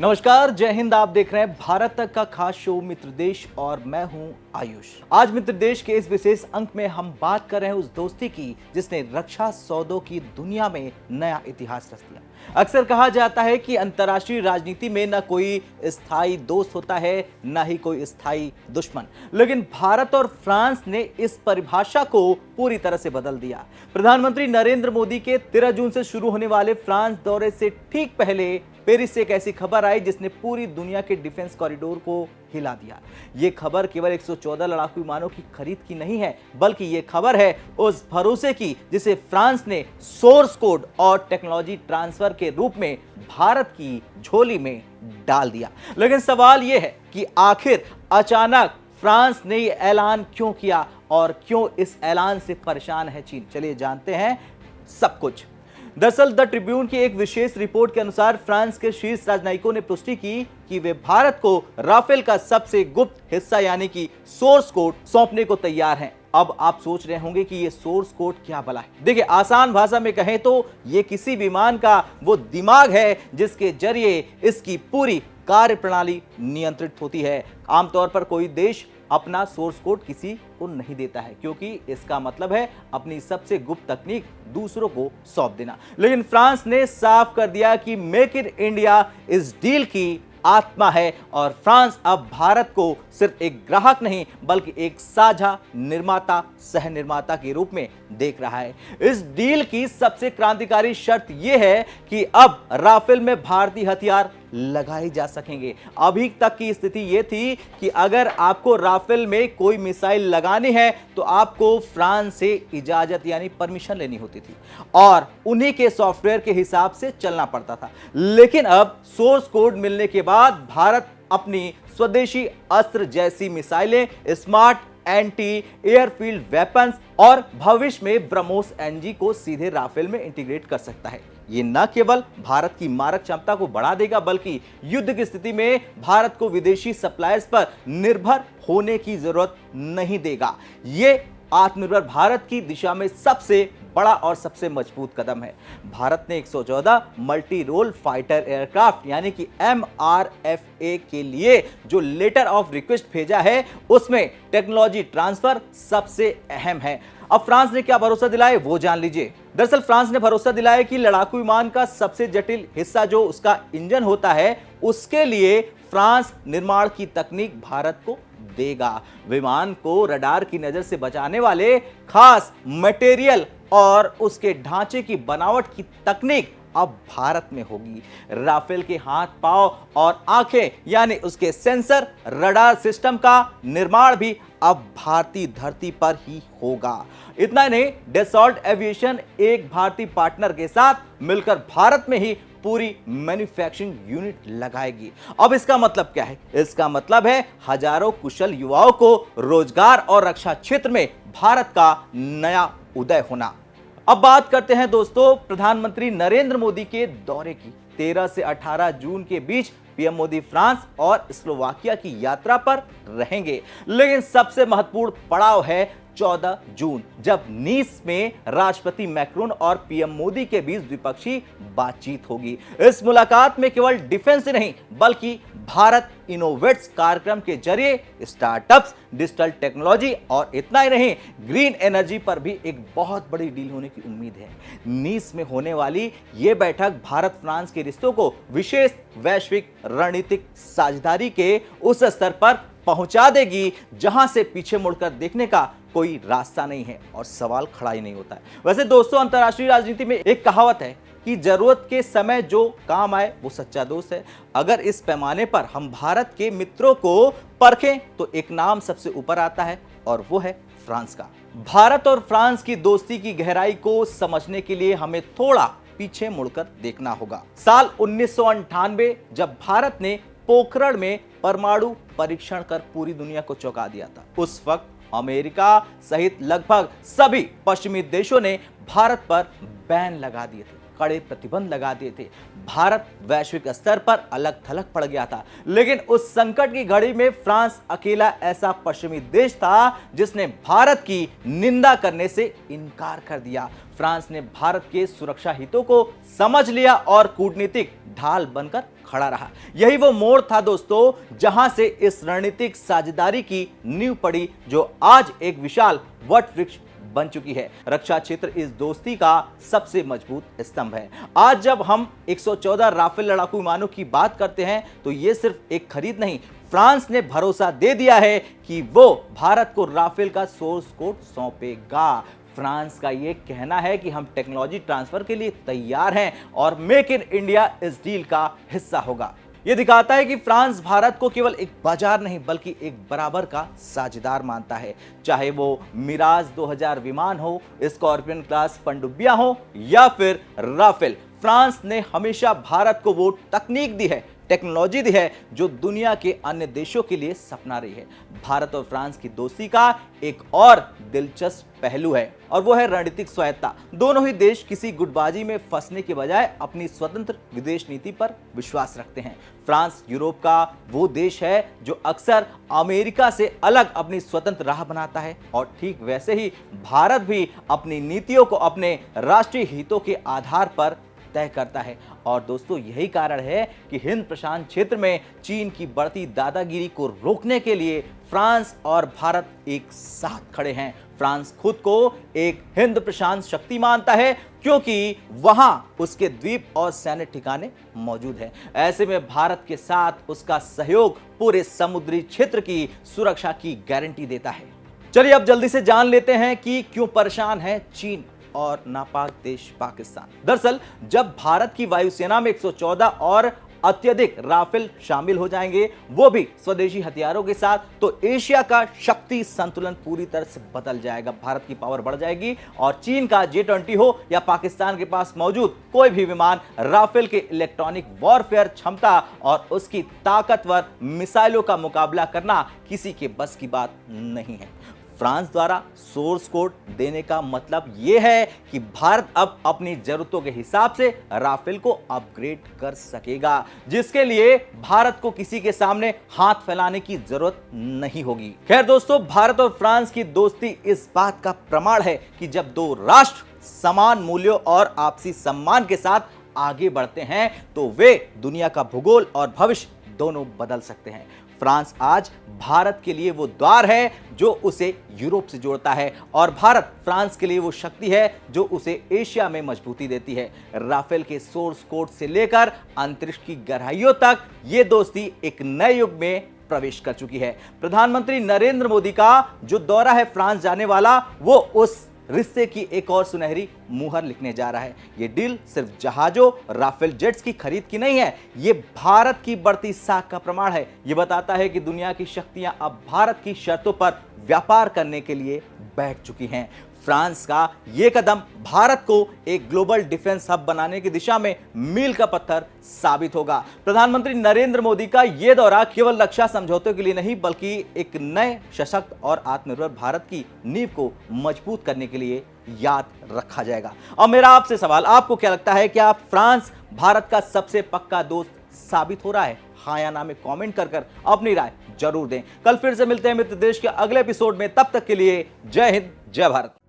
नमस्कार, जय हिंद। आप देख रहे हैं भारत तक का खास शो मित्र देश और मैं हूं आयुष। आज मित्र देश के इस विशेष अंक में हम बात कर रहे हैं उस दोस्ती की जिसने रक्षा सौदों की दुनिया में नया इतिहास रच दिया। अक्सर कहा जाता है कि अंतर्राष्ट्रीय राजनीति में न कोई स्थायी दोस्त होता है, न ही कोई स्थायी दुश्मन, लेकिन भारत और फ्रांस ने इस परिभाषा को पूरी तरह से बदल दिया। प्रधानमंत्री नरेंद्र मोदी के 13 जून से शुरू होने वाले फ्रांस दौरे से ठीक पहले पेरिस से एक ऐसी खबर आई जिसने पूरी दुनिया के डिफेंस कॉरिडोर को हिला दिया। ये खबर केवल 114 लड़ाकू विमानों की खरीद की नहीं है, बल्कि ये खबर है उस भरोसे की जिसे फ्रांस ने सोर्स कोड और टेक्नोलॉजी ट्रांसफर के रूप में भारत की झोली में डाल दिया। लेकिन सवाल यह है कि आखिर अचानक फ्रांस ने यह ऐलान क्यों किया और क्यों इस ऐलान से परेशान है चीन। चलिए जानते हैं सब कुछ। दरअसल द ट्रिब्यून की एक विशेष रिपोर्ट के अनुसार फ्रांस के शीर्ष राजनयिकों ने पुष्टि की कि वे भारत को राफेल का सबसे गुप्त हिस्सा यानी कि सोर्स कोड सौंपने को तैयार हैं। अब आप सोच रहे होंगे कि ये सोर्स कोड क्या भला है। देखिए, आसान भाषा में कहें तो ये किसी विमान का वो दिमाग है जिसके जरिए इसकी पूरी कार्यप्रणाली नियंत्रित होती है। आमतौर पर कोई देश अपना सोर्स कोड किसी को नहीं देता है, क्योंकि इसका मतलब है अपनी सबसे गुप्त तकनीक दूसरों को सौंप देना। लेकिन फ्रांस ने साफ कर दिया कि मेक इन इंडिया इस डील की आत्मा है और फ्रांस अब भारत को सिर्फ एक ग्राहक नहीं बल्कि एक साझा निर्माता, सह निर्माता के रूप में देख रहा है। इस डील की सबसे क्रांतिकारी शर्त यह है कि अब राफेल में भारतीय हथियार लगाए जा सकेंगे। अभी तक की स्थिति यह थी कि अगर आपको राफेल में कोई मिसाइल लगानी है तो आपको फ्रांस से इजाजत यानी परमिशन लेनी होती थी और उन्हीं के सॉफ्टवेयर के हिसाब से चलना पड़ता था। लेकिन अब सोर्स कोड मिलने के बाद भारत अपनी स्वदेशी अस्त्र जैसी मिसाइलें, स्मार्ट एंटी एयरफील्ड वेपन्स और भविष्य में ब्रह्मोस एनजी को सीधे राफेल में इंटीग्रेट कर सकता है। ये न केवल भारत की मारक क्षमता को बढ़ा देगा बल्कि युद्ध की स्थिति में भारत को विदेशी सप्लायर्स पर निर्भर होने की जरूरत नहीं देगा। ये आत्मनिर्भर भारत की दिशा में सबसे बड़ा और सबसे मजबूत कदम है। भारत ने 114 मल्टी रोल फाइटर एयरक्राफ्ट यानी कि MRFA के लिए जो लेटर ऑफ रिक्वेस्ट भेजा है उसमें टेक्नोलॉजी ट्रांसफर सबसे अहम है। अब फ्रांस ने क्या भरोसा दिलाया वो जान लीजिए। दरअसल फ्रांस ने भरोसा दिलाया कि लड़ाकू विमान का सबसे जटिल हिस्सा जो उसका इंजन होता है उसके लिए फ्रांस निर्माण की तकनीक भारत को देगा। विमान को रडार की नजर से बचाने वाले खास मटेरियल और उसके ढांचे की बनावट की तकनीक अब भारत में होगी। राफेल के हाथ, पांव और आंखें यानी उसके सेंसर, रडार सिस्टम का निर्माण भी अब भारतीय धरती पर ही होगा। इतना ही नहीं, डैसॉल्ट एविएशन एक भारतीय पार्टनर के साथ मिलकर भारत में ही पूरी मैन्युफैक्चरिंग यूनिट लगाएगी। अब इसका मतलब क्या है? इसका मतलब है हजारों कुशल युवाओं को रोजगार और रक्षा क्षेत्र में भारत का नया उदय होना। अब बात करते हैं दोस्तों प्रधानमंत्री नरेंद्र मोदी के दौरे की। 13 से 18 जून के बीच पीएम मोदी फ्रांस और स्लोवाकिया की यात्रा पर रहेंगे, लेकिन सबसे महत्वपूर्ण पड़ाव है 14 जून जब नीस में राष्ट्रपति मैक्रोन और पीएम मोदी के बीच द्विपक्षीय बातचीत होगी। इस मुलाकात में केवल डिफेंस ही नहीं बल्कि भारत इनोवेट्स कार्यक्रम के जरिए स्टार्टअप्स, डिजिटल टेक्नोलॉजी और इतना ही नहीं ग्रीन एनर्जी पर भी एक बहुत बड़ी डील होने की उम्मीद है। नीस में होने वाली यह बैठक भारत फ्रांस के रिश्तों को विशेष वैश्विक रणनीतिक साझेदारी के उस स्तर पर पहुंचा देगी जहां से पीछे मुड़कर देखने का कोई रास्ता नहीं है और सवाल खड़ा ही नहीं होता है। वैसे दोस्तों, अंतर्राष्ट्रीय राजनीति में एक कहावत है कि जरूरत के समय जो काम आए वो सच्चा दोस्त है। अगर इस पैमाने पर हम भारत के मित्रों को परखें तो एक नाम सबसे ऊपर आता है और वो है फ्रांस का। भारत और फ्रांस की दोस्ती की गहराई को समझने के लिए हमें थोड़ा पीछे मुड़कर देखना होगा। साल 1998 जब भारत ने पोखरण में परमाणु परीक्षण कर पूरी दुनिया को चौंका दिया था, उस वक्त अमेरिका सहित लगभग सभी पश्चिमी देशों ने भारत पर बैन लगा दिए थे। कड़े प्रतिबंध लगा दिए थे। भारत वैश्विक स्तर पर अलग थलग पड़ गया था, लेकिन उस संकट की घड़ी में फ्रांस अकेला ऐसा पश्चिमी देश था जिसने भारत की निंदा करने से इनकार कर दिया। फ्रांस ने भारत के सुरक्षा हितों को समझ लिया और कूटनीतिक ढाल बनकर खड़ा रहा। यही वो मोड़ था दोस्तों जहां से इस रणनीतिक साझेदारी की नींव पड़ी, जो आज एक विशाल वट वृक्ष बन चुकी है। रक्षा क्षेत्र इस दोस्ती का सबसे मजबूत स्तंभ है। आज जब हम 114 राफेल लड़ाकू विमानों की बात करते हैं तो ये सिर्फ एक खरीद नहीं, फ्रांस ने भरोसा दे दिया है कि वो भारत को राफेल का सोर्स कोड सौंपेगा। फ्रांस का ये कहना है कि हम टेक्नोलॉजी ट्रांसफर के लिए तैयार हैं और मेक इन इंडिया इस डील का हिस्सा होगा। यह दिखाता है कि फ्रांस भारत को केवल एक बाजार नहीं बल्कि एक बराबर का साझेदार मानता है। चाहे वो मिराज 2000 विमान हो, स्कॉर्पियन क्लास पनडुब्बियां हो या फिर राफेल, फ्रांस ने हमेशा भारत को वो तकनीक दी है, टेक्नोलॉजी दी है जो दुनिया के अन्य देशों के लिए सपना रही है। भारत और फ्रांस की दोस्ती का एक और दिलचस्प पहलू है और वो है रणनीतिक स्वायत्तता। दोनों ही देश किसी गुटबाजी में फंसने के बजाय अपनी स्वतंत्र विदेश नीति पर विश्वास रखते हैं। फ्रांस यूरोप का वो देश है जो अक्सर अमेरिका से अलग अपनी स्वतंत्र राह बनाता है और ठीक वैसे ही भारत भी अपनी नीतियों को अपने राष्ट्रीय हितों के आधार पर तय करता है। और दोस्तों यही कारण है कि हिंद प्रशांत क्षेत्र में चीन की बढ़ती दादागिरी को रोकने के लिए फ्रांस और भारत एक साथ खड़े हैं। फ्रांस खुद को एक हिंद प्रशांत शक्ति मानता है क्योंकि वहां उसके द्वीप और सैन्य ठिकाने मौजूद हैं। ऐसे में भारत के साथ उसका सहयोग पूरे समुद्री क्षेत्र की सुरक्षा की गारंटी देता है। चलिए अब जल्दी से जान लेते हैं कि क्यों परेशान है चीन और नापाक देश पाकिस्तान। दरअसल जब भारत की वायुसेना में 114 और अत्यधिक राफेल शामिल हो जाएंगे, वो भी स्वदेशी हथियारों के साथ, तो एशिया का शक्ति संतुलन पूरी तरह से बदल जाएगा। भारत की पावर बढ़ जाएगी और चीन का J-20 हो या पाकिस्तान के पास मौजूद कोई भी विमान, राफेल के इलेक्ट्रॉनिक वॉरफेयर क्षमता और उसकी ताकतवर मिसाइलों का मुकाबला करना किसी के बस की बात नहीं है। फ्रांस द्वारा सोर्स कोड देने का मतलब यह है कि भारत अब अपनी जरूरतों के हिसाब से राफेल को अपग्रेड कर सकेगा, जिसके लिए भारत को किसी के सामने हाथ फैलाने की जरूरत नहीं होगी। खैर दोस्तों, भारत और फ्रांस की दोस्ती इस बात का प्रमाण है कि जब दो राष्ट्र समान मूल्यों और आपसी सम्मान के साथ आगे बढ़ते हैं तो वे दुनिया का भूगोल और भविष्य दोनों बदल सकते हैं। फ्रांस आज भारत के लिए वो द्वार है जो उसे यूरोप से जोड़ता है और भारत फ्रांस के लिए वो शक्ति है जो उसे एशिया में मजबूती देती है। राफेल के सोर्स कोड से लेकर अंतरिक्ष की गहराइयों तक ये दोस्ती एक नए युग में प्रवेश कर चुकी है। प्रधानमंत्री नरेंद्र मोदी का जो दौरा है फ्रांस जाने वाला, वो उस रिश्ते की एक और सुनहरी मुहर लिखने जा रहा है। ये डील सिर्फ जहाजों, राफेल जेट्स की खरीद की नहीं है, ये भारत की बढ़ती साख का प्रमाण है। ये बताता है कि दुनिया की शक्तियां अब भारत की शर्तों पर व्यापार करने के लिए बैठ चुकी हैं। फ्रांस का ये कदम भारत को एक ग्लोबल डिफेंस हब बनाने की दिशा में मील का पत्थर साबित होगा। प्रधानमंत्री नरेंद्र मोदी का ये दौरा केवल रक्षा समझौते के लिए नहीं बल्कि एक नए सशक्त और आत्मनिर्भर भारत की नींव को मजबूत करने के लिए याद रखा जाएगा। अब मेरा आपसे सवाल, आपको क्या लगता है, क्या फ्रांस भारत का सबसे पक्का दोस्त साबित हो रहा है? हाँ या ना में कमेंट कर अपनी राय जरूर दें। कल फिर से मिलते हैं मित्र देश के अगले एपिसोड में। तब तक के लिए जय हिंद, जय भारत।